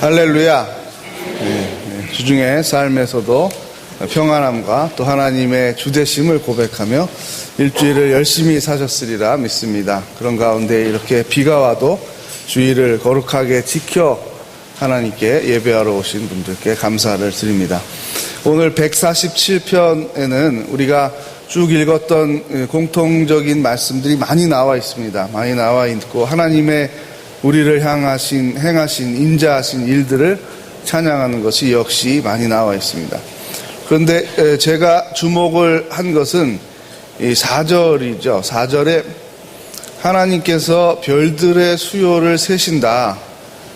할렐루야. 주중의 삶에서도 평안함과 또 하나님의 주되심을 고백하며 일주일을 열심히 사셨으리라 믿습니다. 그런 가운데 이렇게 비가 와도 주일을 거룩하게 지켜 하나님께 예배하러 오신 분들께 감사를 드립니다. 오늘 147편에는 우리가 쭉 읽었던 공통적인 말씀들이 많이 나와 있습니다. 많이 나와 있고 하나님의 우리를 행하신 인자하신 일들을 찬양하는 것이 역시 많이 나와 있습니다. 그런데 제가 주목을 한 것은 이 4절이죠. 4절에 하나님께서 별들의 수요를 세신다.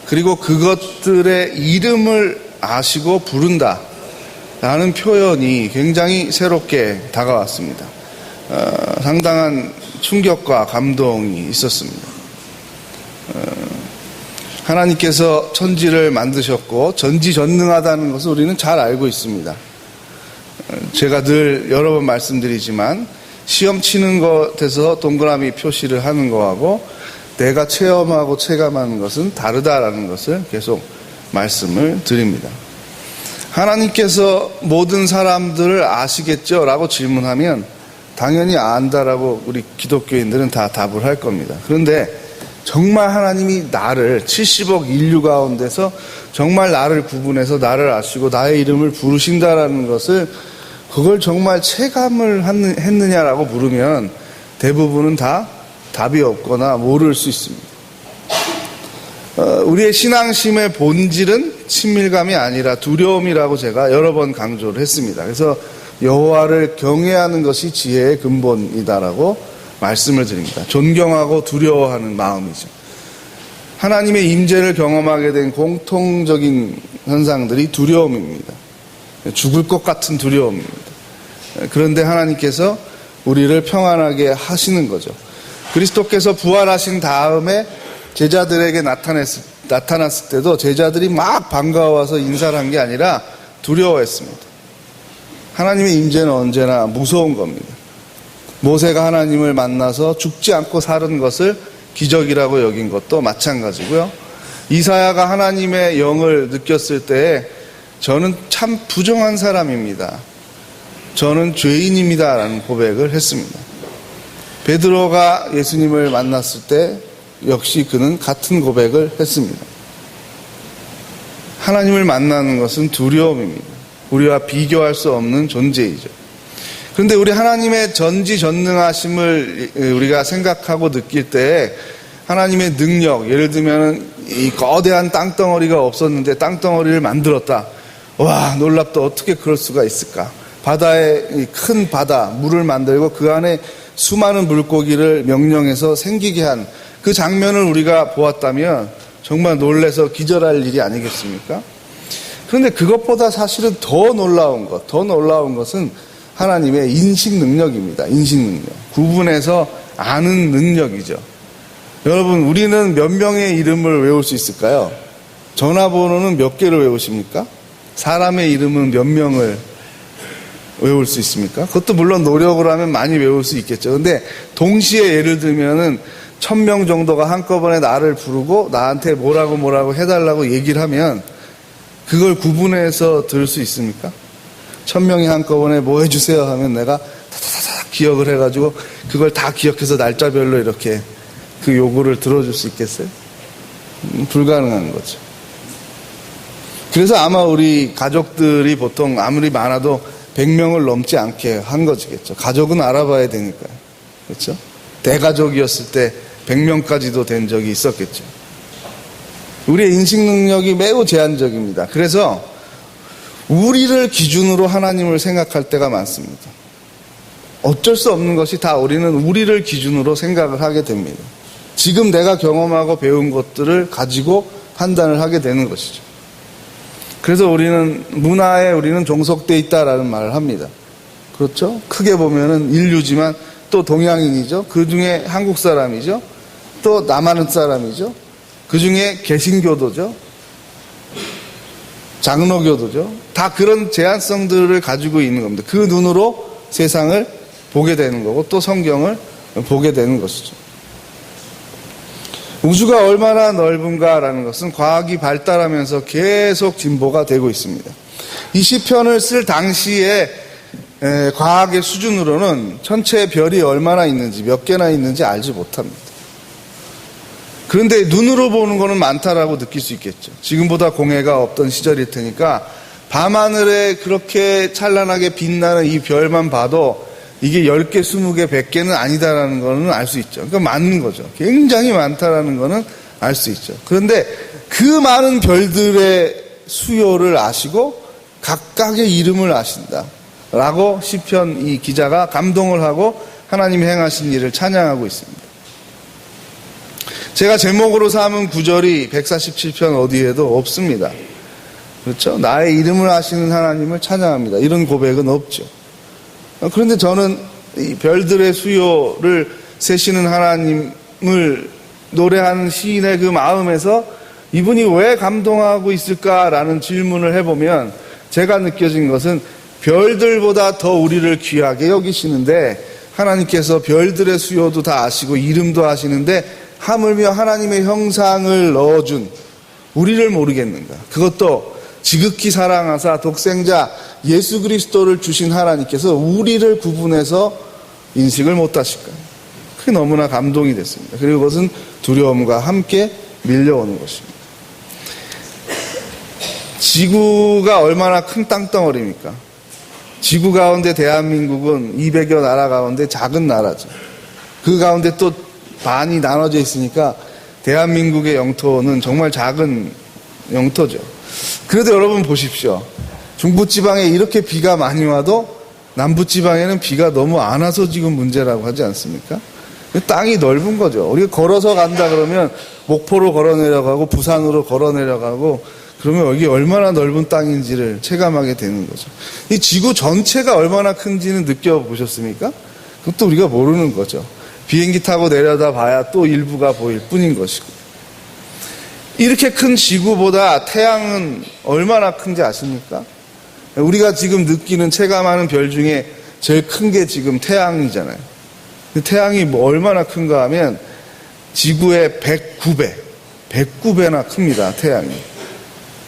그리고 그것들의 이름을 아시고 부른다. 라는 표현이 굉장히 새롭게 다가왔습니다. 상당한 충격과 감동이 있었습니다. 하나님께서 천지를 만드셨고 전지전능하다는 것을 우리는 잘 알고 있습니다. 제가 늘 여러 번 말씀드리지만 시험 치는 것에서 동그라미 표시를 하는 거하고 내가 체험하고 체감하는 것은 다르다라는 것을 계속 말씀을 드립니다. 하나님께서 모든 사람들을 아시겠죠? 라고 질문하면 당연히 안다라고 우리 기독교인들은 다 답을 할 겁니다. 그런데 정말 하나님이 나를 70억 인류 가운데서 정말 나를 구분해서 나를 아시고 나의 이름을 부르신다라는 것을 그걸 정말 체감을 했느냐라고 물으면 대부분은 다 답이 없거나 모를 수 있습니다. 우리의 신앙심의 본질은 친밀감이 아니라 두려움이라고 제가 여러 번 강조를 했습니다. 그래서 여호와를 경외하는 것이 지혜의 근본이다라고 말씀을 드립니다. 존경하고 두려워하는 마음이죠. 하나님의 임재를 경험하게 된 공통적인 현상들이 두려움입니다. 죽을 것 같은 두려움입니다. 그런데 하나님께서 우리를 평안하게 하시는 거죠. 그리스도께서 부활하신 다음에 제자들에게 나타났을 때도 제자들이 막 반가워서 인사를 한 게 아니라 두려워했습니다. 하나님의 임재는 언제나 무서운 겁니다. 모세가 하나님을 만나서 죽지 않고 사는 것을 기적이라고 여긴 것도 마찬가지고요. 이사야가 하나님의 영을 느꼈을 때 저는 참 부정한 사람입니다. 저는 죄인입니다. 라는 고백을 했습니다. 베드로가 예수님을 만났을 때 역시 그는 같은 고백을 했습니다. 하나님을 만나는 것은 두려움입니다. 우리와 비교할 수 없는 존재이죠. 그런데 우리 하나님의 전지전능하심을 우리가 생각하고 느낄 때 하나님의 능력, 예를 들면 이 거대한 땅덩어리가 없었는데 땅덩어리를 만들었다. 와, 놀랍다. 어떻게 그럴 수가 있을까? 바다에 큰 바다, 물을 만들고 그 안에 수많은 물고기를 명령해서 생기게 한 그 장면을 우리가 보았다면 정말 놀라서 기절할 일이 아니겠습니까? 그런데 그것보다 사실은 더 놀라운 것은 하나님의 인식 능력입니다. 인식 능력. 구분해서 아는 능력이죠. 여러분, 우리는 몇 명의 이름을 외울 수 있을까요? 전화번호는 몇 개를 외우십니까? 사람의 이름은 몇 명을 외울 수 있습니까? 그것도 물론 노력을 하면 많이 외울 수 있겠죠. 근데 동시에 예를 들면은 1000명 정도가 한꺼번에 나를 부르고 나한테 뭐라고 해달라고 얘기를 하면 그걸 구분해서 들을 수 있습니까? 1000명이 한꺼번에 뭐 해주세요 하면 내가 다다다다 기억을 해가지고 그걸 다 기억해서 날짜별로 이렇게 그 요구를 들어줄 수 있겠어요? 불가능한 거죠. 그래서 아마 우리 가족들이 보통 아무리 많아도 100명을 넘지 않게 한 거지겠죠. 가족은 알아봐야 되니까요. 그렇죠? 대가족이었을 때 100명까지도 된 적이 있었겠죠. 우리의 인식 능력이 매우 제한적입니다. 그래서 우리를 기준으로 하나님을 생각할 때가 많습니다. 어쩔 수 없는 것이 다 우리는 우리를 기준으로 생각을 하게 됩니다. 지금 내가 경험하고 배운 것들을 가지고 판단을 하게 되는 것이죠. 그래서 문화에 우리는 종속되어 있다라는 말을 합니다. 그렇죠? 크게 보면은 인류지만 또 동양인이죠. 그 중에 한국 사람이죠. 또 남한은 사람이죠. 그 중에 개신교도죠. 장로교도죠. 다 그런 제한성들을 가지고 있는 겁니다. 그 눈으로 세상을 보게 되는 거고 또 성경을 보게 되는 것이죠. 우주가 얼마나 넓은가라는 것은 과학이 발달하면서 계속 진보가 되고 있습니다. 이 시편을 쓸 당시에 과학의 수준으로는 천체의 별이 얼마나 있는지, 몇 개나 있는지 알지 못합니다. 그런데 눈으로 보는 거는 많다라고 느낄 수 있겠죠. 지금보다 공해가 없던 시절일 테니까 밤하늘에 그렇게 찬란하게 빛나는 이 별만 봐도 이게 10개, 20개, 100개는 아니다라는 거는 알 수 있죠. 그러니까 맞는 거죠. 굉장히 많다라는 거는 알 수 있죠. 그런데 그 많은 별들의 수요를 아시고 각각의 이름을 아신다 라고 시편 이 기자가 감동을 하고 하나님이 행하신 일을 찬양하고 있습니다. 제가 제목으로 삼은 구절이 147편 어디에도 없습니다. 그렇죠? 나의 이름을 아시는 하나님을 찬양합니다. 이런 고백은 없죠. 그런데 저는 이 별들의 수요를 세시는 하나님을 노래하는 시인의 그 마음에서 이분이 왜 감동하고 있을까라는 질문을 해보면 제가 느껴진 것은 별들보다 더 우리를 귀하게 여기시는데 하나님께서 별들의 수요도 다 아시고 이름도 아시는데 하물며 하나님의 형상을 넣어준 우리를 모르겠는가. 그것도 지극히 사랑하사 독생자 예수 그리스도를 주신 하나님께서 우리를 구분해서 인식을 못하실까. 그게 너무나 감동이 됐습니다. 그리고 그것은 두려움과 함께 밀려오는 것입니다. 지구가 얼마나 큰 땅덩어리입니까? 지구 가운데 대한민국은 200여 나라 가운데 작은 나라죠. 그 가운데 또 반이 나눠져 있으니까 대한민국의 영토는 정말 작은 영토죠. 그래도 여러분 보십시오. 중부지방에 이렇게 비가 많이 와도 남부지방에는 비가 너무 안 와서 지금 문제라고 하지 않습니까? 땅이 넓은 거죠. 우리가 걸어서 간다 그러면 목포로 걸어 내려가고 부산으로 걸어 내려가고 그러면 여기 얼마나 넓은 땅인지를 체감하게 되는 거죠. 이 지구 전체가 얼마나 큰지는 느껴보셨습니까? 그것도 우리가 모르는 거죠. 비행기 타고 내려다 봐야 또 일부가 보일 뿐인 것이고. 이렇게 큰 지구보다 태양은 얼마나 큰지 아십니까? 우리가 지금 느끼는 체감하는 별 중에 제일 큰 게 지금 태양이잖아요. 태양이 뭐 얼마나 큰가 하면 지구의 109배나 큽니다. 태양이.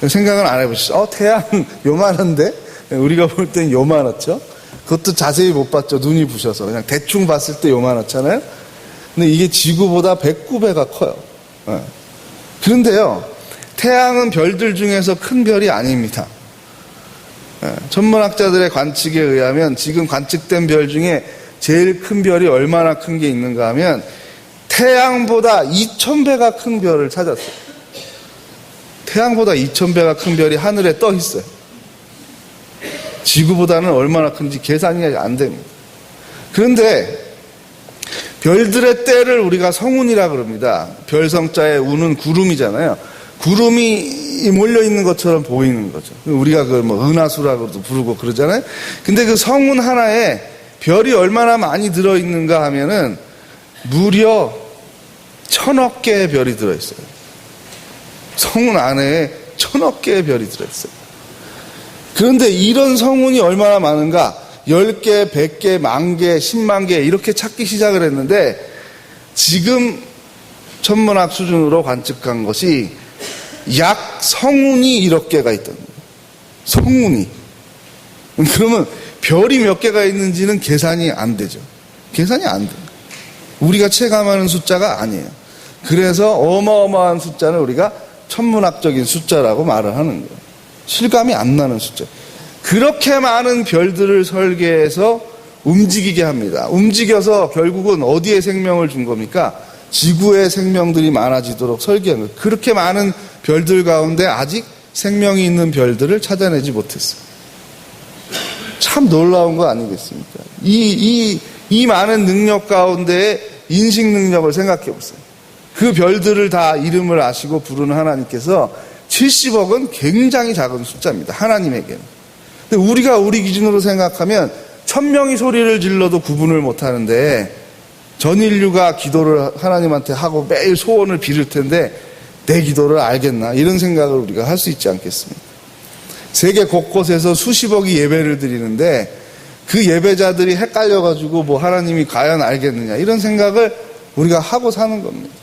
생각은 안 해보시죠? 태양 요만한데? 우리가 볼 땐 요만하죠? 그것도 자세히 못 봤죠. 눈이 부셔서. 그냥 대충 봤을 때 요만하잖아요? 근데 이게 지구보다 109배가 커요. 그런데요, 태양은 별들 중에서 큰 별이 아닙니다. 천문학자들의 관측에 의하면 지금 관측된 별 중에 제일 큰 별이 얼마나 큰 게 있는가 하면 태양보다 2000배가 큰 별을 찾았어요. 태양보다 2000배가 큰 별이 하늘에 떠 있어요. 지구보다는 얼마나 큰지 계산이 안 됩니다. 그런데 별들의 때를 우리가 성운이라 그럽니다. 별성자에 우는 구름이잖아요. 구름이 몰려있는 것처럼 보이는 거죠. 우리가 그걸 뭐 은하수라고도 부르고 그러잖아요. 근데 그 성운 하나에 별이 얼마나 많이 들어있는가 하면은 무려 1000억 개의 별이 들어있어요. 성운 안에 1000억 개의 별이 들어있어요. 그런데 이런 성운이 얼마나 많은가? 10개, 100개, 10,000개, 10만 개 이렇게 찾기 시작을 했는데 지금 천문학 수준으로 관측한 것이 약 성운이 1억 개가 있다는 거예요. 성운이. 그러면 별이 몇 개가 있는지는 계산이 안 되죠. 계산이 안 돼요. 우리가 체감하는 숫자가 아니에요. 그래서 어마어마한 숫자는 우리가 천문학적인 숫자라고 말을 하는 거예요. 실감이 안 나는 숫자. 그렇게 많은 별들을 설계해서 움직이게 합니다. 움직여서 결국은 어디에 생명을 준 겁니까? 지구에 생명들이 많아지도록 설계한 거예요. 그렇게 많은 별들 가운데 아직 생명이 있는 별들을 찾아내지 못했어요. 참 놀라운 거 아니겠습니까? 이 많은 능력 가운데의 인식 능력을 생각해 보세요. 그 별들을 다 이름을 아시고 부르는 하나님께서 70억은 굉장히 작은 숫자입니다. 하나님에게는. 근데 우리가 우리 기준으로 생각하면 1000명이 소리를 질러도 구분을 못 하는데 전 인류가 기도를 하나님한테 하고 매일 소원을 빌을 텐데 내 기도를 알겠나? 이런 생각을 우리가 할 수 있지 않겠습니까? 세계 곳곳에서 수십억이 예배를 드리는데 그 예배자들이 헷갈려가지고 뭐 하나님이 과연 알겠느냐 이런 생각을 우리가 하고 사는 겁니다.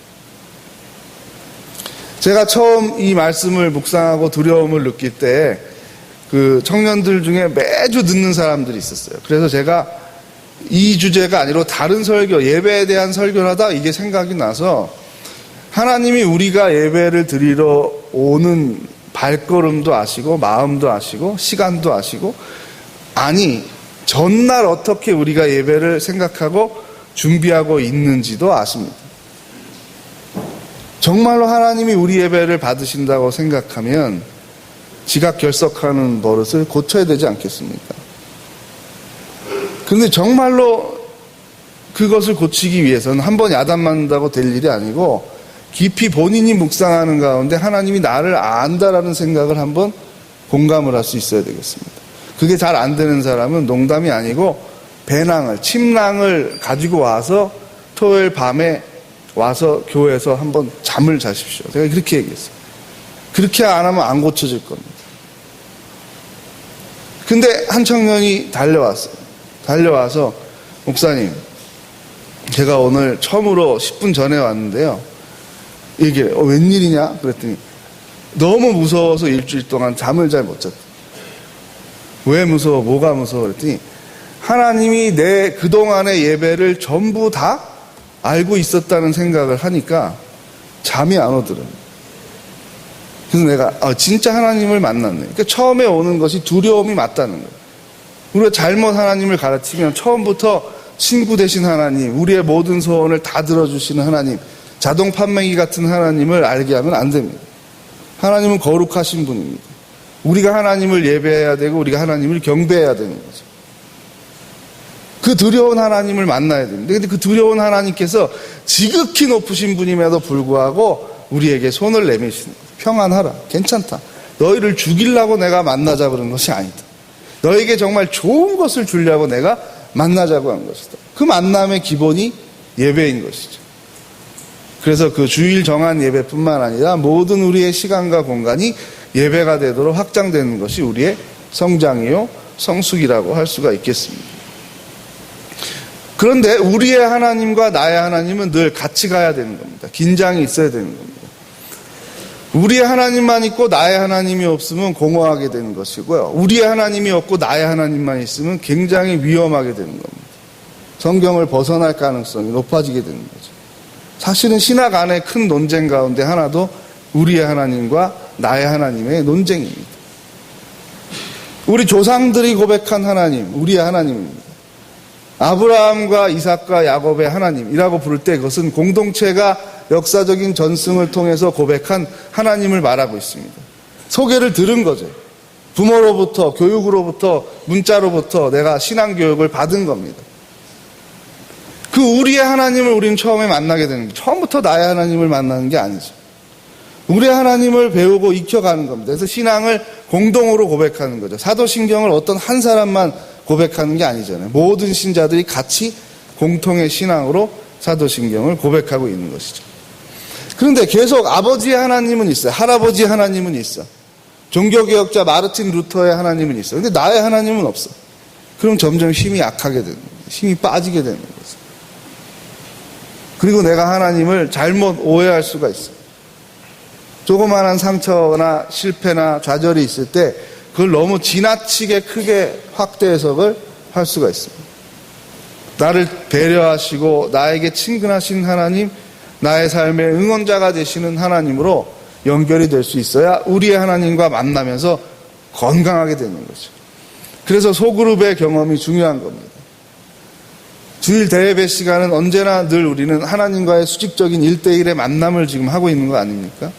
제가 처음 이 말씀을 묵상하고 두려움을 느낄 때 그 청년들 중에 매주 듣는 사람들이 있었어요. 그래서 제가 이 주제가 아니라 다른 설교, 예배에 대한 설교를 하다 이게 생각이 나서 하나님이 우리가 예배를 드리러 오는 발걸음도 아시고 마음도 아시고 시간도 아시고 아니 전날 어떻게 우리가 예배를 생각하고 준비하고 있는지도 아십니다. 정말로 하나님이 우리 예배를 받으신다고 생각하면 지각결석하는 버릇을 고쳐야 되지 않겠습니까? 그런데 정말로 그것을 고치기 위해서는 한번 야단 맞는다고 될 일이 아니고 깊이 본인이 묵상하는 가운데 하나님이 나를 안다라는 생각을 한번 공감을 할 수 있어야 되겠습니다. 그게 잘 안 되는 사람은 농담이 아니고 침낭을 가지고 와서 토요일 밤에 와서 교회에서 한번 잠을 자십시오. 제가 그렇게 얘기했어요. 그렇게 안 하면 안 고쳐질 겁니다. 근데 한 청년이 달려왔어요. 달려와서 목사님, 제가 오늘 처음으로 10분 전에 왔는데요. 이게 웬일이냐? 그랬더니 너무 무서워서 일주일 동안 잠을 잘 못 잤다. 왜 무서워? 뭐가 무서워? 그랬더니 하나님이 내 그동안의 예배를 전부 다 알고 있었다는 생각을 하니까 잠이 안 오더라고요. 그래서 내가 진짜 하나님을 만났네. 그러니까 처음에 오는 것이 두려움이 맞다는 거예요. 우리가 잘못 하나님을 가르치면 처음부터 친구 되신 하나님, 우리의 모든 소원을 다 들어주시는 하나님, 자동 판매기 같은 하나님을 알게 하면 안 됩니다. 하나님은 거룩하신 분입니다. 우리가 하나님을 예배해야 되고 우리가 하나님을 경배해야 되는 거죠. 그 두려운 하나님을 만나야 됩니다. 그런데 그 두려운 하나님께서 지극히 높으신 분임에도 불구하고 우리에게 손을 내미시는 거예요. 평안하라. 괜찮다. 너희를 죽이려고 내가 만나자 그런 것이 아니다. 너에게 정말 좋은 것을 주려고 내가 만나자고 한 것이다. 그 만남의 기본이 예배인 것이죠. 그래서 그 주일 정한 예배뿐만 아니라 모든 우리의 시간과 공간이 예배가 되도록 확장되는 것이 우리의 성장이요 성숙이라고 할 수가 있겠습니다. 그런데 우리의 하나님과 나의 하나님은 늘 같이 가야 되는 겁니다. 긴장이 있어야 되는 겁니다. 우리의 하나님만 있고 나의 하나님이 없으면 공허하게 되는 것이고요. 우리의 하나님이 없고 나의 하나님만 있으면 굉장히 위험하게 되는 겁니다. 성경을 벗어날 가능성이 높아지게 되는 거죠. 사실은 신학 안의 큰 논쟁 가운데 하나도 우리의 하나님과 나의 하나님의 논쟁입니다. 우리 조상들이 고백한 하나님, 우리의 하나님입니다. 아브라함과 이삭과 야곱의 하나님이라고 부를 때 그것은 공동체가 역사적인 전승을 통해서 고백한 하나님을 말하고 있습니다. 소개를 들은 거죠. 부모로부터, 교육으로부터, 문자로부터 내가 신앙교육을 받은 겁니다. 그 우리의 하나님을 우리는 처음에 만나게 되는 거예요. 처음부터 나의 하나님을 만나는 게 아니죠. 우리의 하나님을 배우고 익혀가는 겁니다. 그래서 신앙을 공동으로 고백하는 거죠. 사도신경을 어떤 한 사람만 고백하는 게 아니잖아요. 모든 신자들이 같이 공통의 신앙으로 사도신경을 고백하고 있는 것이죠. 그런데 계속 아버지의 하나님은 있어요. 할아버지의 하나님은 있어. 종교개혁자 마르틴 루터의 하나님은 있어. 근데 나의 하나님은 없어. 그럼 점점 힘이 약하게 되는 거예요. 힘이 빠지게 되는 거죠. 그리고 내가 하나님을 잘못 오해할 수가 있어요. 조그마한 상처나 실패나 좌절이 있을 때 그걸 너무 지나치게 크게 확대 해석을 할 수가 있습니다. 나를 배려하시고 나에게 친근하신 하나님, 나의 삶의 응원자가 되시는 하나님으로 연결이 될 수 있어야 우리의 하나님과 만나면서 건강하게 되는 거죠. 그래서 소그룹의 경험이 중요한 겁니다. 주일 대예배 시간은 언제나 늘 우리는 하나님과의 수직적인 1대1의 만남을 지금 하고 있는 거 아닙니까?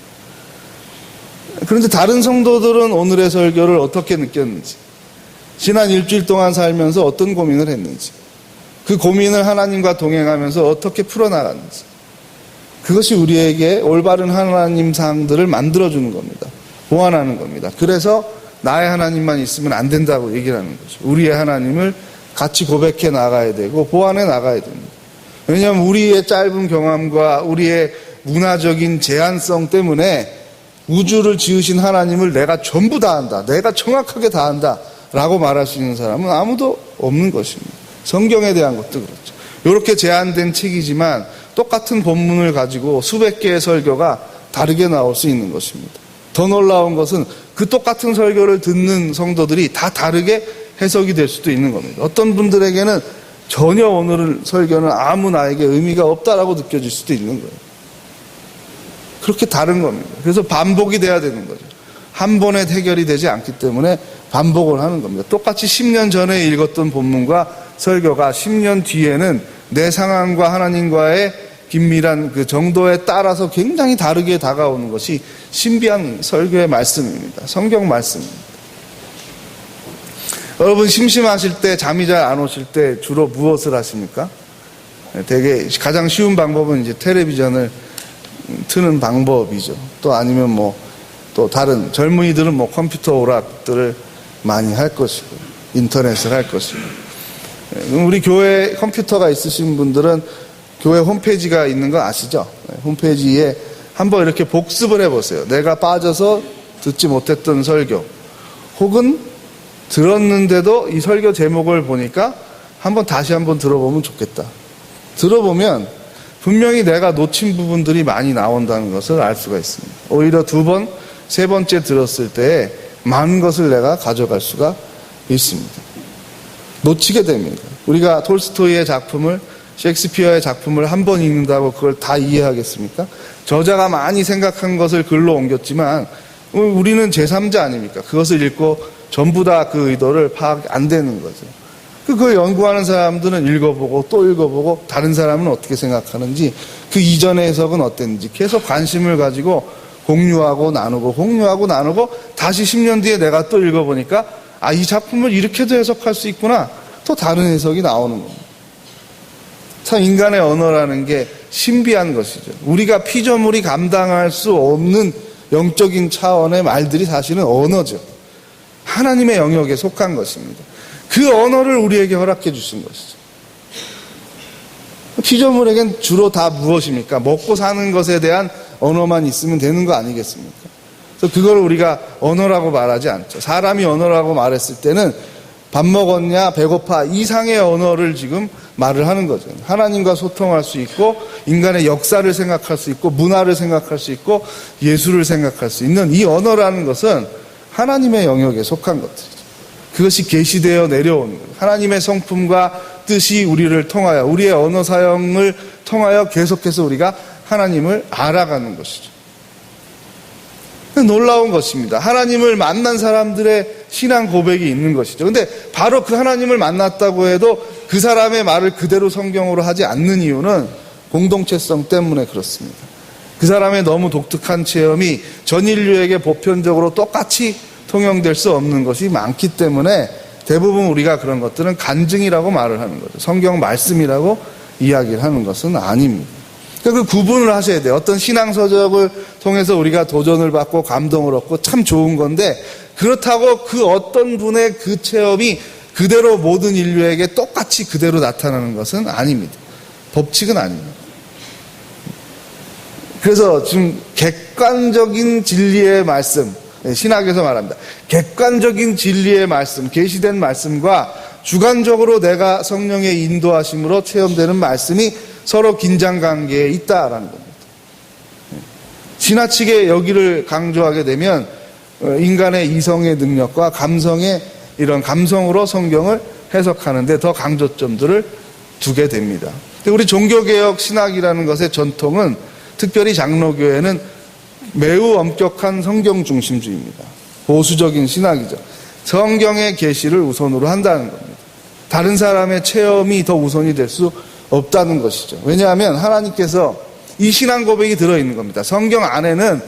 그런데 다른 성도들은 오늘의 설교를 어떻게 느꼈는지, 지난 일주일 동안 살면서 어떤 고민을 했는지, 그 고민을 하나님과 동행하면서 어떻게 풀어나갔는지, 그것이 우리에게 올바른 하나님 상들을 만들어주는 겁니다. 보완하는 겁니다. 그래서 나의 하나님만 있으면 안 된다고 얘기를 하는 거죠. 우리의 하나님을 같이 고백해 나가야 되고 보완해 나가야 됩니다. 왜냐하면 우리의 짧은 경험과 우리의 문화적인 제한성 때문에 우주를 지으신 하나님을 내가 전부 다 안다, 내가 정확하게 다 안다 라고 말할 수 있는 사람은 아무도 없는 것입니다. 성경에 대한 것도 그렇죠. 이렇게 제한된 책이지만 똑같은 본문을 가지고 수백 개의 설교가 다르게 나올 수 있는 것입니다. 더 놀라운 것은 그 똑같은 설교를 듣는 성도들이 다 다르게 해석이 될 수도 있는 겁니다. 어떤 분들에게는 전혀 오늘 설교는 아무 나에게 의미가 없다라고 느껴질 수도 있는 거예요. 그렇게 다른 겁니다. 그래서 반복이 돼야 되는 거죠. 한 번에 해결이 되지 않기 때문에 반복을 하는 겁니다. 똑같이 10년 전에 읽었던 본문과 설교가 10년 뒤에는 내 상황과 하나님과의 긴밀한 그 정도에 따라서 굉장히 다르게 다가오는 것이 신비한 설교의 말씀입니다. 성경 말씀입니다. 여러분 심심하실 때, 잠이 잘 안 오실 때 주로 무엇을 하십니까? 되게 가장 쉬운 방법은 이제 텔레비전을 트는 방법이죠. 또 아니면 또 다른 젊은이들은 컴퓨터 오락들을 많이 할 것이고 인터넷을 할 것이고. 우리 교회 컴퓨터가 있으신 분들은 교회 홈페이지가 있는 거 아시죠? 홈페이지에 한번 이렇게 복습을 해보세요. 내가 빠져서 듣지 못했던 설교, 혹은 들었는데도 이 설교 제목을 보니까 다시 한번 들어보면 좋겠다. 들어보면 분명히 내가 놓친 부분들이 많이 나온다는 것을 알 수가 있습니다. 오히려 두 번, 세 번째 들었을 때 많은 것을 내가 가져갈 수가 있습니다. 놓치게 됩니다. 우리가 톨스토이의 작품을, 셰익스피어의 작품을 한 번 읽는다고 그걸 다 이해하겠습니까? 저자가 많이 생각한 것을 글로 옮겼지만 우리는 제3자 아닙니까? 그것을 읽고 전부 다 그 의도를 파악 안 되는 거죠. 그걸 연구하는 사람들은 읽어보고 또 읽어보고 다른 사람은 어떻게 생각하는지, 그 이전의 해석은 어땠는지 계속 관심을 가지고 공유하고 나누고 다시 10년 뒤에 내가 또 읽어보니까 이 작품을 이렇게도 해석할 수 있구나. 또 다른 해석이 나오는 겁니다. 참 인간의 언어라는 게 신비한 것이죠. 우리가 피조물이 감당할 수 없는 영적인 차원의 말들이 사실은 언어죠. 하나님의 영역에 속한 것입니다. 그 언어를 우리에게 허락해 주신 것이죠. 피조물에겐 주로 다 무엇입니까? 먹고 사는 것에 대한 언어만 있으면 되는 거 아니겠습니까? 그래서 그걸 우리가 언어라고 말하지 않죠. 사람이 언어라고 말했을 때는 밥 먹었냐, 배고파 이상의 언어를 지금 말을 하는 거죠. 하나님과 소통할 수 있고 인간의 역사를 생각할 수 있고 문화를 생각할 수 있고 예술을 생각할 수 있는 이 언어라는 것은 하나님의 영역에 속한 것들이죠. 그것이 계시되어 내려오는 거예요. 하나님의 성품과 뜻이 우리를 통하여, 우리의 언어 사용을 통하여 계속해서 우리가 하나님을 알아가는 것이죠. 놀라운 것입니다. 하나님을 만난 사람들의 신앙 고백이 있는 것이죠. 근데 바로 그 하나님을 만났다고 해도 그 사람의 말을 그대로 성경으로 하지 않는 이유는 공동체성 때문에 그렇습니다. 그 사람의 너무 독특한 체험이 전 인류에게 보편적으로 똑같이 통용될 수 없는 것이 많기 때문에 대부분 우리가 그런 것들은 간증이라고 말을 하는 거죠. 성경 말씀이라고 이야기를 하는 것은 아닙니다. 그러니까 그 구분을 하셔야 돼요. 어떤 신앙서적을 통해서 우리가 도전을 받고 감동을 얻고 참 좋은 건데, 그렇다고 그 어떤 분의 그 체험이 그대로 모든 인류에게 똑같이 그대로 나타나는 것은 아닙니다. 법칙은 아닙니다. 그래서 지금 객관적인 진리의 말씀, 신학에서 말합니다. 객관적인 진리의 말씀, 계시된 말씀과 주관적으로 내가 성령의 인도하심으로 체험되는 말씀이 서로 긴장관계에 있다라는 겁니다. 지나치게 여기를 강조하게 되면 인간의 이성의 능력과 감성의 이런 감성으로 성경을 해석하는데 더 강조점들을 두게 됩니다. 우리 종교개혁 신학이라는 것의 전통은, 특별히 장로교회는 매우 엄격한 성경 중심주의입니다. 보수적인 신학이죠. 성경의 계시를 우선으로 한다는 겁니다. 다른 사람의 체험이 더 우선이 될 수 없다는 것이죠. 왜냐하면 하나님께서 이 신앙 고백이 들어있는 겁니다. 성경 안에는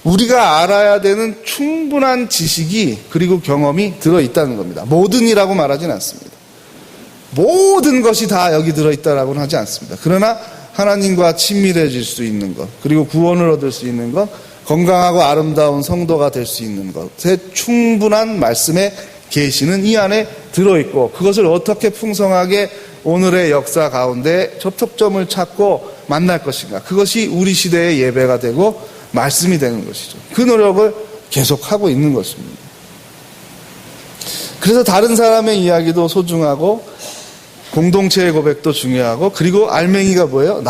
우리가 알아야 되는 충분한 지식이 그리고 경험이 들어있다는 겁니다. 모든이라고 말하진 않습니다. 모든 것이 다 여기 들어있다라고는 하지 않습니다. 그러나 하나님과 친밀해질 수 있는 것, 그리고 구원을 얻을 수 있는 것, 건강하고 아름다운 성도가 될 수 있는 것의 충분한 말씀의 계시는 이 안에 들어있고, 그것을 어떻게 풍성하게 오늘의 역사 가운데 접촉점을 찾고 만날 것인가, 그것이 우리 시대의 예배가 되고 말씀이 되는 것이죠. 그 노력을 계속하고 있는 것입니다. 그래서 다른 사람의 이야기도 소중하고 공동체의 고백도 중요하고, 그리고 알맹이가 뭐예요?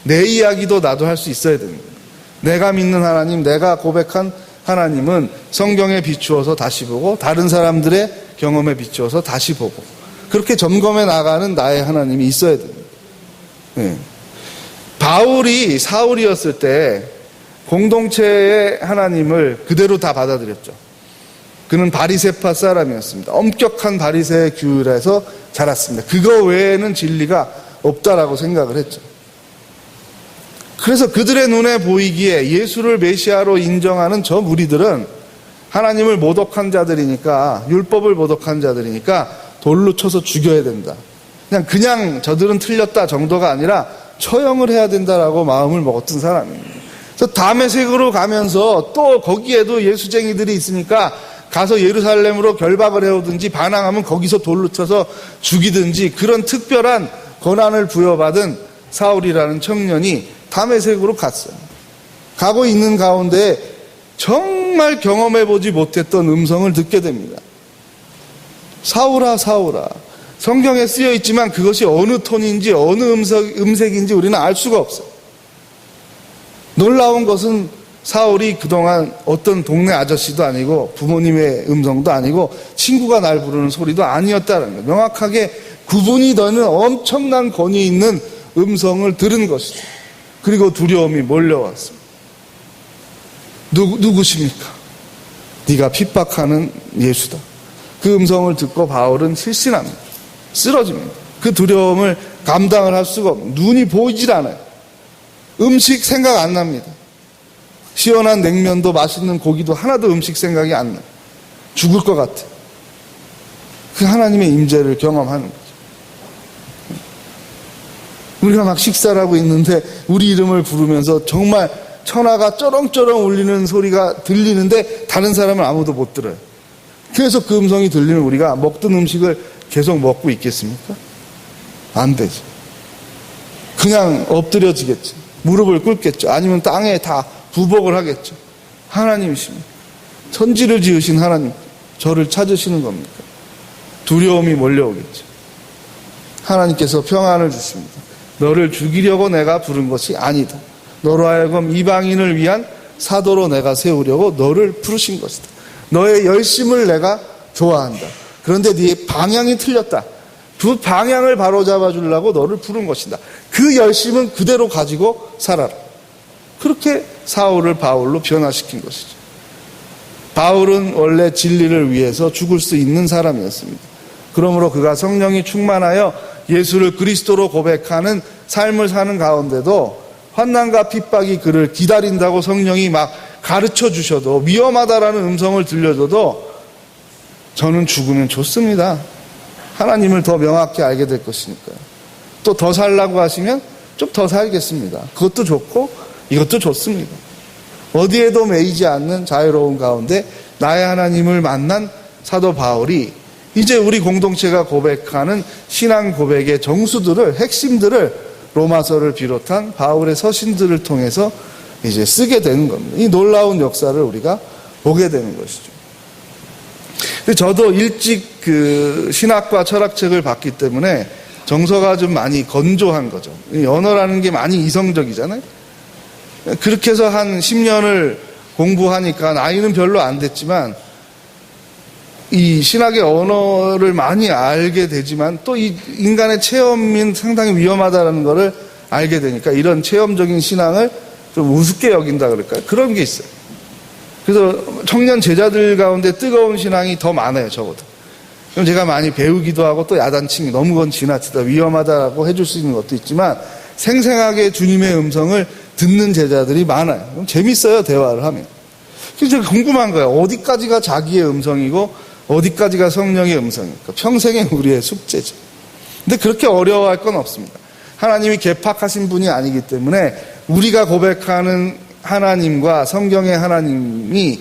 내 이야기도 나도 할 수 있어야 되는 거예요. 내가 믿는 하나님, 내가 고백한 하나님은 성경에 비추어서 다시 보고 다른 사람들의 경험에 비추어서 다시 보고 그렇게 점검해 나가는 나의 하나님이 있어야 됩니다. 네. 바울이 사울이었을 때 공동체의 하나님을 그대로 다 받아들였죠. 그는 바리새파 사람이었습니다. 엄격한 바리새의 규율에서 자랐습니다. 그거 외에는 진리가 없다라고 생각을 했죠. 그래서 그들의 눈에 보이기에 예수를 메시아로 인정하는 저 무리들은 하나님을 모독한 자들이니까, 율법을 모독한 자들이니까 돌로 쳐서 죽여야 된다. 그냥 저들은 틀렸다 정도가 아니라 처형을 해야 된다라고 마음을 먹었던 사람입니다. 그래서 다메섹으로 가면서 또 거기에도 예수쟁이들이 있으니까 가서 예루살렘으로 결박을 해오든지 반항하면 거기서 돌로 쳐서 죽이든지 그런 특별한 권한을 부여받은 사울이라는 청년이 다메섹으로 갔어요. 가고 있는 가운데 정말 경험해보지 못했던 음성을 듣게 됩니다. 사울아 사울아. 성경에 쓰여 있지만 그것이 어느 톤인지 어느 음색인지 우리는 알 수가 없어요. 놀라운 것은 사울이 그동안 어떤 동네 아저씨도 아니고 부모님의 음성도 아니고 친구가 날 부르는 소리도 아니었다는 거예요. 명확하게 구분이 되는 엄청난 권위 있는 음성을 들은 것이죠. 그리고 두려움이 몰려왔습니다. 누구십니까? 네가 핍박하는 예수다. 그 음성을 듣고 바울은 실신합니다. 쓰러집니다. 그 두려움을 감당을 할 수가 없는, 눈이 보이질 않아요. 음식 생각 안 납니다. 시원한 냉면도 맛있는 고기도 하나도 음식 생각이 안 나요. 죽을 것 같아. 그 하나님의 임재를 경험하는 거죠. 우리가 막 식사를 하고 있는데 우리 이름을 부르면서 정말 천하가 쩌렁쩌렁 울리는 소리가 들리는데 다른 사람은 아무도 못 들어요. 그래서 그 음성이 들리면 우리가 먹던 음식을 계속 먹고 있겠습니까? 안 되죠. 그냥 엎드려지겠죠. 무릎을 꿇겠죠. 아니면 땅에 다 부복을 하겠죠. 하나님이십니다. 천지를 지으신 하나님, 저를 찾으시는 겁니까? 두려움이 몰려오겠죠. 하나님께서 평안을 주십니다. 너를 죽이려고 내가 부른 것이 아니다. 너로 하여금 이방인을 위한 사도로 내가 세우려고 너를 부르신 것이다. 너의 열심을 내가 좋아한다. 그런데 네 방향이 틀렸다. 그 방향을 바로잡아 주려고 너를 부른 것이다. 그 열심은 그대로 가지고 살아라. 그렇게 사울을 바울로 변화시킨 것이죠. 바울은 원래 진리를 위해서 죽을 수 있는 사람이었습니다. 그러므로 그가 성령이 충만하여 예수를 그리스도로 고백하는 삶을 사는 가운데도 환난과 핍박이 그를 기다린다고 성령이 막 가르쳐 주셔도, 위험하다라는 음성을 들려줘도 저는 죽으면 좋습니다. 하나님을 더 명확히 알게 될 것이니까요. 또 더 살라고 하시면 좀 더 살겠습니다. 그것도 좋고 이것도 좋습니다. 어디에도 매이지 않는 자유로운 가운데 나의 하나님을 만난 사도 바울이 이제 우리 공동체가 고백하는 신앙 고백의 정수들을, 핵심들을 로마서를 비롯한 바울의 서신들을 통해서 이제 쓰게 되는 겁니다. 이 놀라운 역사를 우리가 보게 되는 것이죠. 근데 저도 일찍 그 신학과 철학책을 봤기 때문에 정서가 좀 많이 건조한 거죠. 언어라는 게 많이 이성적이잖아요. 그렇게 해서 한 10년을 공부하니까 나이는 별로 안 됐지만 이 신학의 언어를 많이 알게 되지만 또 이 인간의 체험이 상당히 위험하다는 것을 알게 되니까 이런 체험적인 신앙을 좀 우습게 여긴다 그럴까요? 그런 게 있어요. 그래서 청년 제자들 가운데 뜨거운 신앙이 더 많아요, 적어도. 그럼 제가 많이 배우기도 하고 또 야단치기, 너무 그건 지나치다, 위험하다라고 해줄 수 있는 것도 있지만 생생하게 주님의 음성을 듣는 제자들이 많아요. 그럼 재밌어요, 대화를 하면. 그래서 제가 궁금한 거예요. 어디까지가 자기의 음성이고 어디까지가 성령의 음성입니까? 평생의 우리의 숙제죠. 근데 그렇게 어려워할 건 없습니다. 하나님이 개팍하신 분이 아니기 때문에 우리가 고백하는 하나님과 성경의 하나님이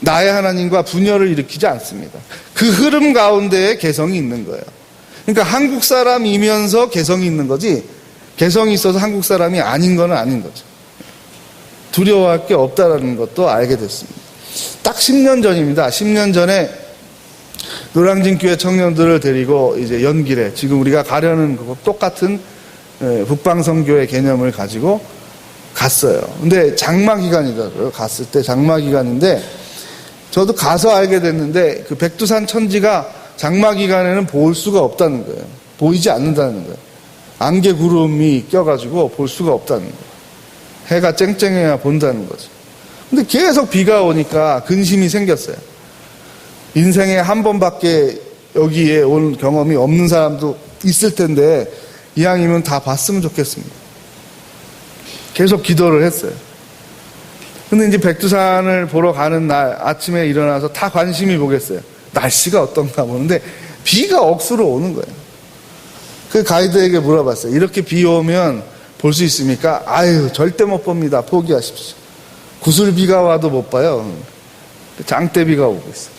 나의 하나님과 분열을 일으키지 않습니다. 그 흐름 가운데에 개성이 있는 거예요. 그러니까 한국 사람이면서 개성이 있는 거지, 개성이 있어서 한국 사람이 아닌 건 아닌 거죠. 두려워할 게 없다는 것도 알게 됐습니다. 딱 10년 전입니다. 10년 전에 노량진교회 청년들을 데리고 이제 연길에, 지금 우리가 가려는 거 똑같은 북방선교의 개념을 가지고 갔어요. 근데 장마 기간이더라고요. 갔을 때 장마 기간인데 저도 가서 알게 됐는데 그 백두산 천지가 장마 기간에는 볼 수가 없다는 거예요. 보이지 않는다는 거예요. 안개 구름이 껴가지고 볼 수가 없다는 거예요. 해가 쨍쨍해야 본다는 거죠. 근데 계속 비가 오니까 근심이 생겼어요. 인생에 한 번밖에 여기에 온 경험이 없는 사람도 있을 텐데 이왕이면 다 봤으면 좋겠습니다. 계속 기도를 했어요. 근데 이제 백두산을 보러 가는 날 아침에 일어나서 다 관심이 보겠어요. 날씨가 어떤가 보는데 비가 억수로 오는 거예요. 그 가이드에게 물어봤어요. 이렇게 비 오면 볼 수 있습니까? 아유, 절대 못 봅니다. 포기하십시오. 구슬비가 와도 못 봐요. 장대비가 오고 있어요.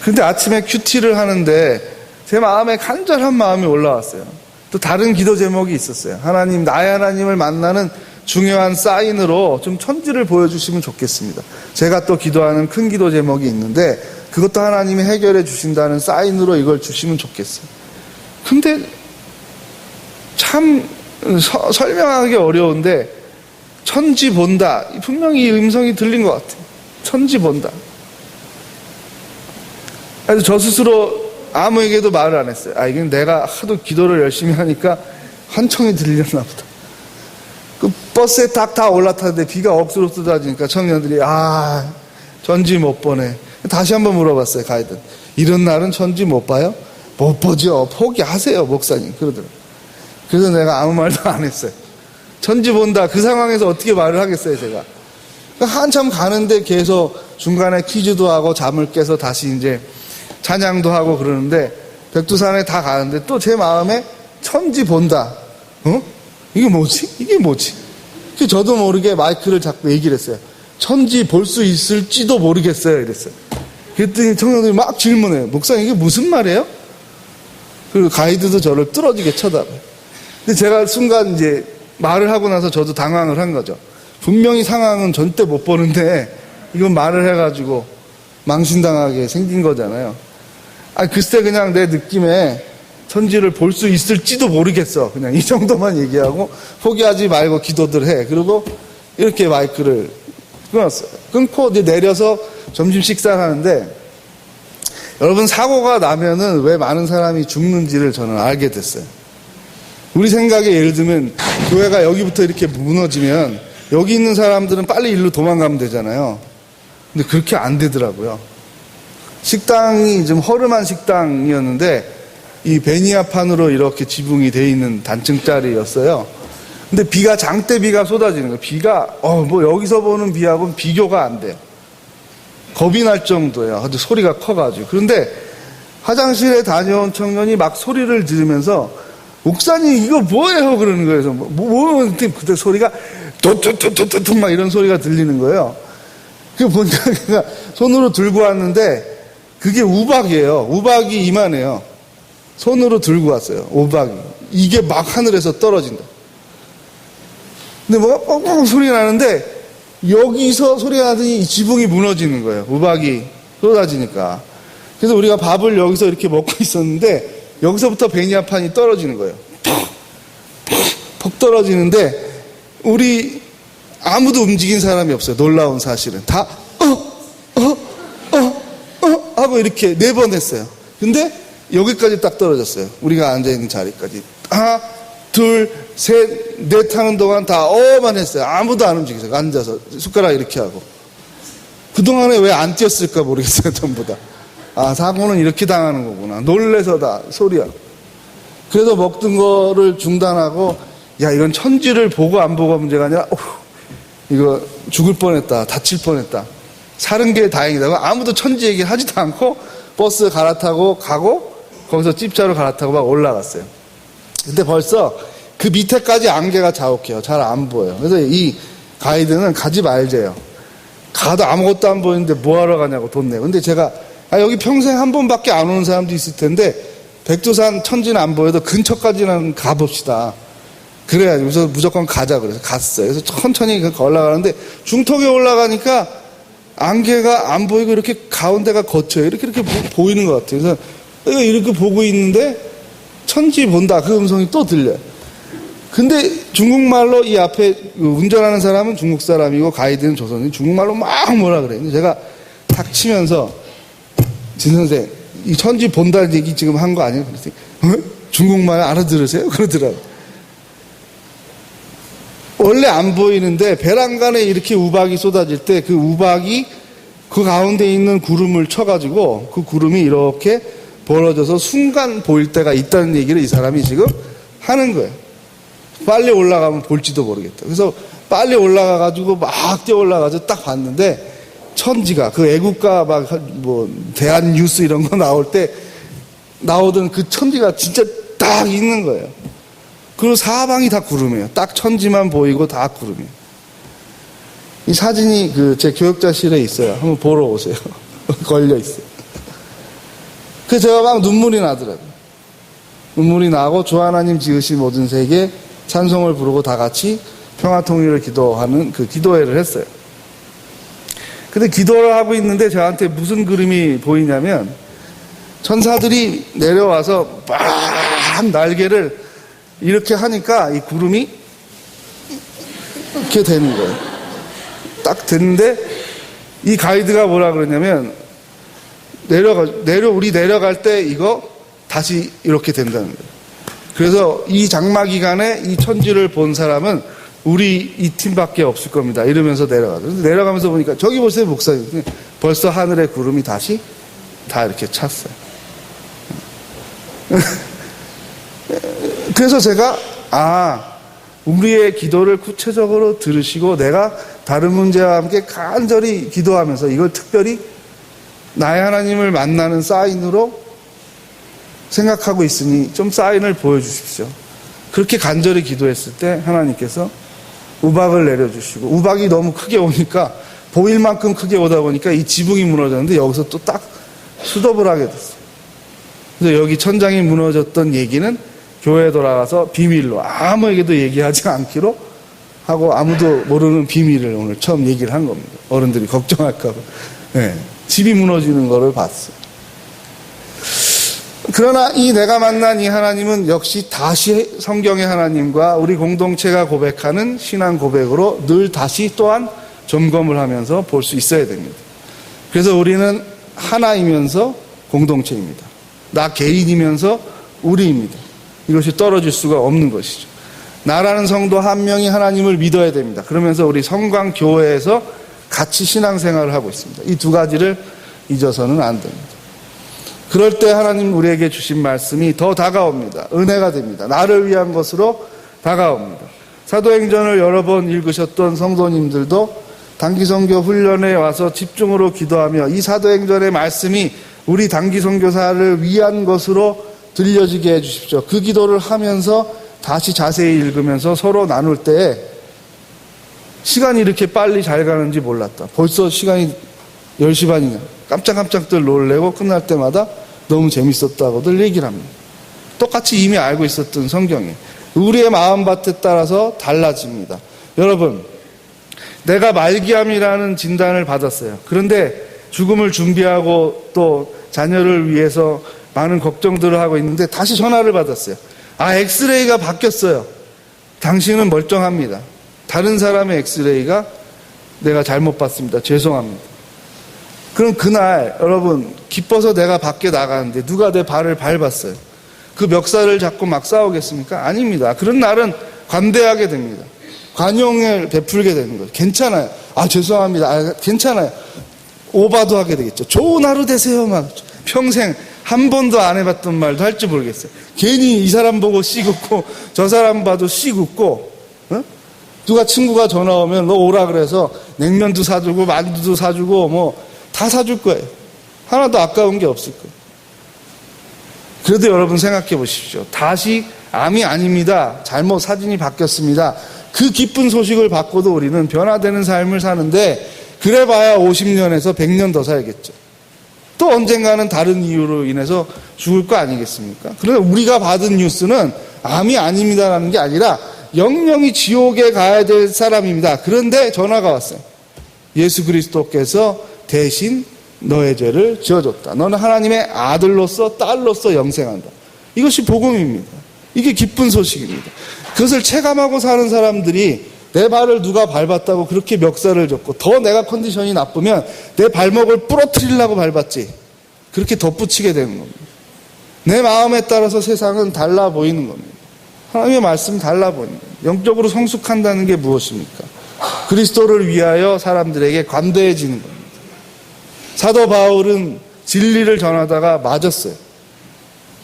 근데 아침에 큐티를 하는데 제 마음에 간절한 마음이 올라왔어요. 또 다른 기도 제목이 있었어요. 하나님, 나의 하나님을 만나는 중요한 사인으로 좀 천지를 보여주시면 좋겠습니다. 제가 또 기도하는 큰 기도 제목이 있는데 그것도 하나님이 해결해 주신다는 사인으로 이걸 주시면 좋겠어요. 근데 참 설명하기 어려운데 천지 본다. 분명히 이 음성이 들린 것 같아요. 천지 본다. 그래서 저 스스로 아무에게도 말을 안 했어요. 아, 이건 내가 하도 기도를 열심히 하니까 환청이 들렸나 보다. 그 버스에 딱 다 올라탔는데 비가 억수로 쏟아지니까 청년들이 천지 못 보네. 다시 한번 물어봤어요. 가이드. 이런 날은 천지 못 봐요? 못 보죠. 포기하세요, 목사님. 그러더라고요. 그래서 내가 아무 말도 안 했어요. 천지 본다. 그 상황에서 어떻게 말을 하겠어요, 제가. 그러니까 한참 가는데 계속 중간에 퀴즈도 하고 잠을 깨서 다시 이제 찬양도 하고 그러는데 백두산에 다 가는데 또 제 마음에 천지 본다. 이게 뭐지? 이게 뭐지? 저도 모르게 마이크를 잡고 얘기를 했어요. 천지 볼 수 있을지도 모르겠어요. 이랬어요. 그랬더니 청년들이 막 질문해요. 목사님, 이게 무슨 말이에요? 그리고 가이드도 저를 뚫어지게 쳐다봐요. 근데 제가 순간 이제 말을 하고 나서 저도 당황을 한 거죠. 분명히 상황은 절대 못 보는데 이건 말을 해가지고 망신당하게 생긴 거잖아요. 글쎄 그냥 내 느낌에 천지를 볼 수 있을지도 모르겠어. 그냥 이 정도만 얘기하고 포기하지 말고 기도들 해. 그리고 이렇게 마이크를 끊었어요. 끊고 이제 내려서 점심 식사를 하는데 여러분, 사고가 나면은 왜 많은 사람이 죽는지를 저는 알게 됐어요. 우리 생각에 예를 들면 교회가 여기부터 이렇게 무너지면 여기 있는 사람들은 빨리 일로 도망가면 되잖아요. 근데 그렇게 안 되더라고요. 식당이 좀 허름한 식당이었는데 이 베니아판으로 이렇게 지붕이 돼 있는 단층짜리였어요. 근데 비가 장대비가 쏟아지는 거예요. 비가 뭐 여기서 보는 비하고는 비교가 안 돼요. 겁이 날 정도예요. 아주 소리가 커가지고. 그런데 화장실에 다녀온 청년이 막 소리를 지르면서 목사님 이거 뭐예요? 그러는 거예요. 그때 소리가 뚝뚝뚝뚝뚝 막 이런 소리가 들리는 거예요. 그 보니까 손으로 들고 왔는데 그게 우박이에요. 우박이 이만해요. 손으로 들고 왔어요. 우박이. 이게 막 하늘에서 떨어진다. 근데 뭐가 뻥뻥 소리 나는데 여기서 소리가 나더니 이 지붕이 무너지는 거예요. 우박이 쏟아지니까. 그래서 우리가 밥을 여기서 이렇게 먹고 있었는데 여기서부터 베니아판이 떨어지는 거예요. 퍽 떨어지는데 우리 아무도 움직인 사람이 없어요. 놀라운 사실은. 다 하고 이렇게 4번 했어요. 근데 여기까지 딱 떨어졌어요. 우리가 앉아있는 자리까지. 하나, 둘, 셋, 넷 하는 동안 다 만 했어요. 아무도 안 움직이세요. 앉아서 숟가락 이렇게 하고. 그동안에 왜 안 뛰었을까 모르겠어요. 전부 다. 사고는 이렇게 당하는 거구나. 놀래서 다 소리하고. 그래서 먹던 거를 중단하고, 이건 천지를 보고 안 보고가 문제가 아니라, 이거 죽을 뻔했다. 다칠 뻔했다. 사는 게 다행이다. 아무도 천지 얘기를 하지도 않고 버스 갈아타고 가고 거기서 찝자로 갈아타고 막 올라갔어요. 근데 벌써 그 밑에까지 안개가 자욱해요. 잘 안 보여요. 그래서 이 가이드는 가지 말재요. 가도 아무것도 안 보이는데 뭐하러 가냐고 돈 내고. 근데 제가 여기 평생 한 번밖에 안 오는 사람도 있을 텐데 백두산 천지는 안 보여도 근처까지는 가봅시다. 그래야지. 그래서 무조건 가자 그래서 갔어요. 그래서 천천히 올라가는데 중턱에 올라가니까 안개가 안 보이고 이렇게 가운데가 거쳐요. 이렇게 보이는 것 같아요. 그래서 이렇게 보고 있는데 천지 본다 그 음성이 또 들려요. 근데 중국말로 이 앞에 운전하는 사람은 중국 사람이고 가이드는 조선인, 중국말로 막 뭐라 그래요. 근데 제가 탁 치면서 진 선생, 이 천지 본다는 얘기 지금 한 거 아니에요? 그랬더니 중국말 알아들으세요? 그러더라고요. 원래 안 보이는데 베란간에 이렇게 우박이 쏟아질 때 그 우박이 그 가운데 있는 구름을 쳐가지고 그 구름이 이렇게 벌어져서 순간 보일 때가 있다는 얘기를 이 사람이 지금 하는 거예요. 빨리 올라가면 볼지도 모르겠다. 그래서 빨리 올라가가지고 막 뛰어 올라가서 딱 봤는데 천지가 그 애국가 막 뭐 대한 뉴스 이런 거 나올 때 나오던 그 천지가 진짜 딱 있는 거예요. 그리고 사방이 다 구름이에요. 딱 천지만 보이고 다 구름이에요. 이 사진이 제 교역자실에 있어요. 한번 보러 오세요. 걸려 있어요. 그래서 제가 막 눈물이 나더라고요. 눈물이 나고 주 하나님 지으신 모든 세계 찬송을 부르고 다 같이 평화통일을 기도하는 그 기도회를 했어요. 근데 기도를 하고 있는데 저한테 무슨 그림이 보이냐면 천사들이 내려와서 막 날개를 이렇게 하니까 이 구름이 이렇게 되는 거예요. 딱 됐는데 이 가이드가 뭐라 그러냐면 우리 내려갈 때 이거 다시 이렇게 된다는 거예요. 그래서 이 장마 기간에 이 천지를 본 사람은 우리 이 팀밖에 없을 겁니다. 이러면서 내려가더라고요. 내려가면서 보니까 저기 보세요, 목사님. 벌써 하늘의 구름이 다시 다 이렇게 찼어요. 그래서 제가 우리의 기도를 구체적으로 들으시고 내가 다른 문제와 함께 간절히 기도하면서 이걸 특별히 나의 하나님을 만나는 사인으로 생각하고 있으니 좀 사인을 보여주십시오. 그렇게 간절히 기도했을 때 하나님께서 우박을 내려주시고 우박이 너무 크게 오니까 보일 만큼 크게 오다 보니까 이 지붕이 무너졌는데 여기서 또 딱 수dob을 하게 됐어요. 그래서 여기 천장이 무너졌던 얘기는 교회에 돌아가서 비밀로 아무에게도 얘기하지 않기로 하고 아무도 모르는 비밀을 오늘 처음 얘기를 한 겁니다. 어른들이 걱정할까 봐. 네, 집이 무너지는 거를 봤어요. 그러나 이 내가 만난 이 하나님은 역시 다시 성경의 하나님과 우리 공동체가 고백하는 신앙 고백으로 늘 다시 또한 점검을 하면서 볼 수 있어야 됩니다. 그래서 우리는 하나이면서 공동체입니다. 나 개인이면서 우리입니다. 이것이 떨어질 수가 없는 것이죠. 나라는 성도 한 명이 하나님을 믿어야 됩니다. 그러면서 우리 성광교회에서 같이 신앙생활을 하고 있습니다. 이 두 가지를 잊어서는 안 됩니다. 그럴 때 하나님 우리에게 주신 말씀이 더 다가옵니다. 은혜가 됩니다. 나를 위한 것으로 다가옵니다. 사도행전을 여러 번 읽으셨던 성도님들도 단기선교 훈련에 와서 집중으로 기도하며 이 사도행전의 말씀이 우리 단기선교사를 위한 것으로 들려지게 해주십시오. 그 기도를 하면서 다시 자세히 읽으면서 서로 나눌 때 시간이 이렇게 빨리 잘 가는지 몰랐다. 벌써 시간이 10시 반이냐. 깜짝깜짝들 놀래고 끝날 때마다 너무 재밌었다고들 얘기를 합니다. 똑같이 이미 알고 있었던 성경이 우리의 마음밭에 따라서 달라집니다. 여러분, 내가 말기암이라는 진단을 받았어요. 그런데 죽음을 준비하고 또 자녀를 위해서 많은 걱정들을 하고 있는데 다시 전화를 받았어요. 엑스레이가 바뀌었어요. 당신은 멀쩡합니다. 다른 사람의 엑스레이가 내가 잘못 봤습니다. 죄송합니다. 그럼 그날 여러분 기뻐서 내가 밖에 나가는데 누가 내 발을 밟았어요. 그 멱살을 잡고 막 싸우겠습니까? 아닙니다. 그런 날은 관대하게 됩니다. 관용을 베풀게 되는 거예요. 괜찮아요. 죄송합니다. 괜찮아요. 오바도 하게 되겠죠. 좋은 하루 되세요. 막 평생 한 번도 안 해봤던 말도 할 줄 모르겠어요. 괜히 이 사람 보고 씩 웃고 저 사람 봐도 씩 웃고 누가 친구가 전화 오면 너 오라 그래서 냉면도 사주고 만두도 사주고 뭐 다 사줄 거예요. 하나도 아까운 게 없을 거예요. 그래도 여러분 생각해 보십시오. 다시 암이 아닙니다. 잘못 사진이 바뀌었습니다. 그 기쁜 소식을 받고도 우리는 변화되는 삶을 사는데 그래봐야 50년에서 100년 더 살겠죠. 또 언젠가는 다른 이유로 인해서 죽을 거 아니겠습니까? 그런데 우리가 받은 뉴스는 암이 아닙니다라는 게 아니라 영영이 지옥에 가야 될 사람입니다. 그런데 전화가 왔어요. 예수 그리스도께서 대신 너의 죄를 지어줬다. 너는 하나님의 아들로서 딸로서 영생한다. 이것이 복음입니다. 이게 기쁜 소식입니다. 그것을 체감하고 사는 사람들이 내 발을 누가 밟았다고 그렇게 멱살을 줬고, 더 내가 컨디션이 나쁘면 내 발목을 부러뜨리려고 밟았지, 그렇게 덧붙이게 되는 겁니다. 내 마음에 따라서 세상은 달라 보이는 겁니다. 하나님의 말씀이 달라 보이는 겁니다. 영적으로 성숙한다는 게 무엇입니까? 그리스도를 위하여 사람들에게 관대해지는 겁니다. 사도 바울은 진리를 전하다가 맞았어요.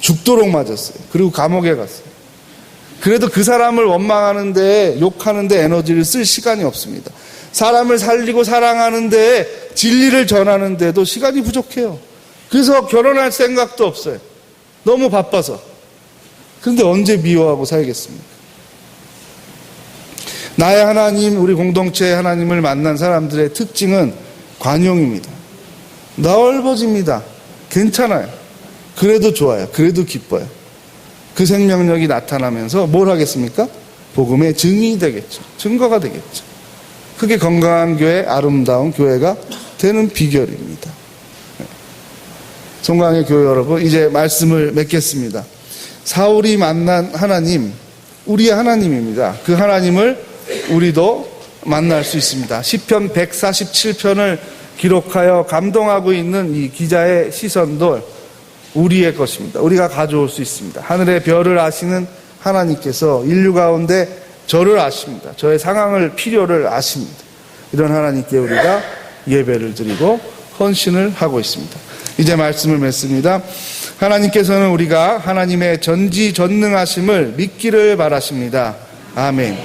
죽도록 맞았어요. 그리고 감옥에 갔어요. 그래도 그 사람을 원망하는데, 욕하는데 에너지를 쓸 시간이 없습니다. 사람을 살리고 사랑하는데, 진리를 전하는데도 시간이 부족해요. 그래서 결혼할 생각도 없어요. 너무 바빠서. 그런데 언제 미워하고 살겠습니까? 나의 하나님, 우리 공동체의 하나님을 만난 사람들의 특징은 관용입니다. 넓어집니다. 괜찮아요. 그래도 좋아요. 그래도 기뻐요. 그 생명력이 나타나면서 뭘 하겠습니까? 복음의 증인이 되겠죠. 증거가 되겠죠. 그게 건강한 교회, 아름다운 교회가 되는 비결입니다. 송강의 교회 여러분, 이제 말씀을 맺겠습니다. 사울이 만난 하나님, 우리의 하나님입니다. 그 하나님을 우리도 만날 수 있습니다. 시편 147편을 기록하여 감동하고 있는 이 기자의 시선도 우리의 것입니다. 우리가 가져올 수 있습니다. 하늘의 별을 아시는 하나님께서 인류 가운데 저를 아십니다. 저의 상황을, 필요를 아십니다. 이런 하나님께 우리가 예배를 드리고 헌신을 하고 있습니다. 이제 말씀을 맺습니다. 하나님께서는 우리가 하나님의 전지전능하심을 믿기를 바라십니다. 아멘.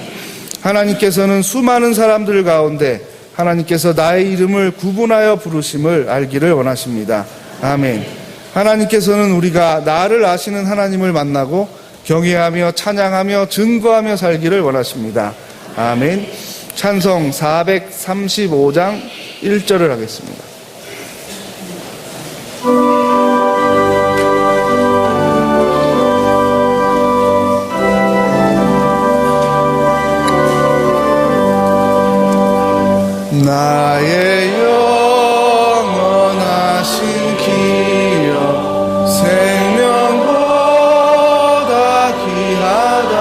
하나님께서는 수많은 사람들 가운데 하나님께서 나의 이름을 구분하여 부르심을 알기를 원하십니다. 아멘. 하나님께서는 우리가 나를 아시는 하나님을 만나고 경외하며 찬양하며 증거하며 살기를 원하십니다. 아멘. 찬송 435장 1절을 하겠습니다. 나의 영원하신 기억 생명보다 귀하다.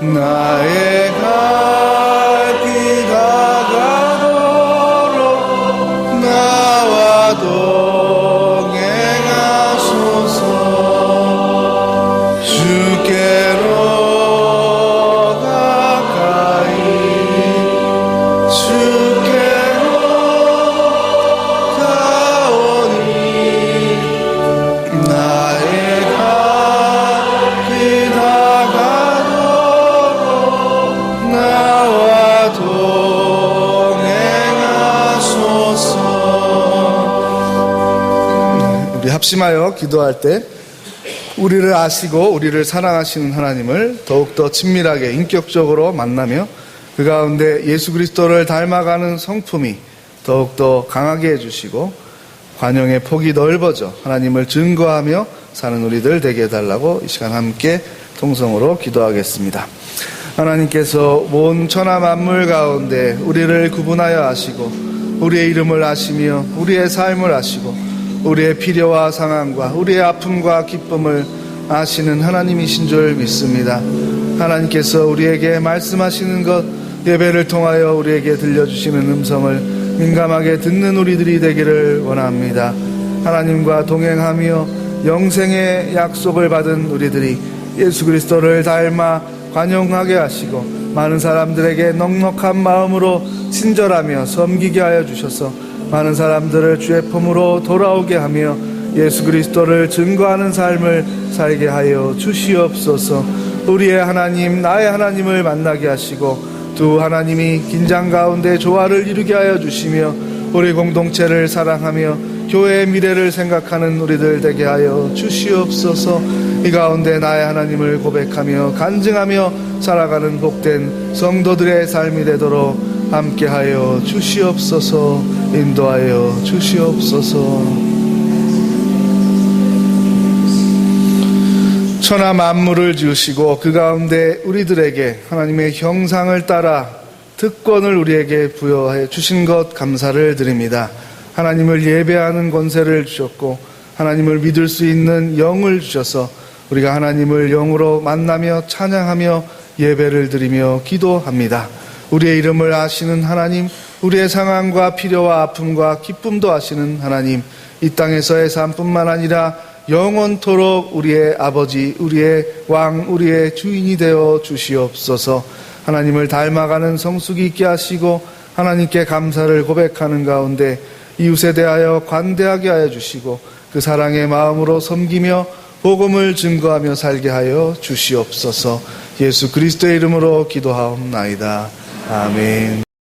나의 갈 길 다가도록 나와 동행하소서. 주께로 합심하여 기도할 때 우리를 아시고 우리를 사랑하시는 하나님을 더욱더 친밀하게 인격적으로 만나며 그 가운데 예수 그리스도를 닮아가는 성품이 더욱더 강하게 해주시고 관용의 폭이 넓어져 하나님을 증거하며 사는 우리들 되게 해달라고 이 시간 함께 통성으로 기도하겠습니다. 하나님께서 온 천하 만물 가운데 우리를 구분하여 아시고 우리의 이름을 아시며 우리의 삶을 아시고 우리의 필요와 상황과 우리의 아픔과 기쁨을 아시는 하나님이신 줄 믿습니다. 하나님께서 우리에게 말씀하시는 것, 예배를 통하여 우리에게 들려주시는 음성을 민감하게 듣는 우리들이 되기를 원합니다. 하나님과 동행하며 영생의 약속을 받은 우리들이 예수 그리스도를 닮아 관용하게 하시고 많은 사람들에게 넉넉한 마음으로 친절하며 섬기게 하여 주셔서 많은 사람들을 주의 품으로 돌아오게 하며 예수 그리스도를 증거하는 삶을 살게 하여 주시옵소서. 우리의 하나님, 나의 하나님을 만나게 하시고 두 하나님이 긴장 가운데 조화를 이루게 하여 주시며 우리 공동체를 사랑하며 교회의 미래를 생각하는 우리들 되게 하여 주시옵소서. 이 가운데 나의 하나님을 고백하며 간증하며 살아가는 복된 성도들의 삶이 되도록 함께하여 주시옵소서. 인도하여 주시옵소서. 천하 만물을 지으시고 그 가운데 우리들에게 하나님의 형상을 따라 특권을 우리에게 부여해 주신 것 감사를 드립니다. 하나님을 예배하는 권세를 주셨고 하나님을 믿을 수 있는 영을 주셔서 우리가 하나님을 영으로 만나며 찬양하며 예배를 드리며 기도합니다. 우리의 이름을 아시는 하나님, 우리의 상황과 필요와 아픔과 기쁨도 아시는 하나님, 이 땅에서의 삶뿐만 아니라 영원토록 우리의 아버지, 우리의 왕, 우리의 주인이 되어 주시옵소서. 하나님을 닮아가는 성숙이 있게 하시고 하나님께 감사를 고백하는 가운데 이웃에 대하여 관대하게 하여 주시고 그 사랑의 마음으로 섬기며 복음을 증거하며 살게 하여 주시옵소서. 예수 그리스도의 이름으로 기도하옵나이다. 아멘.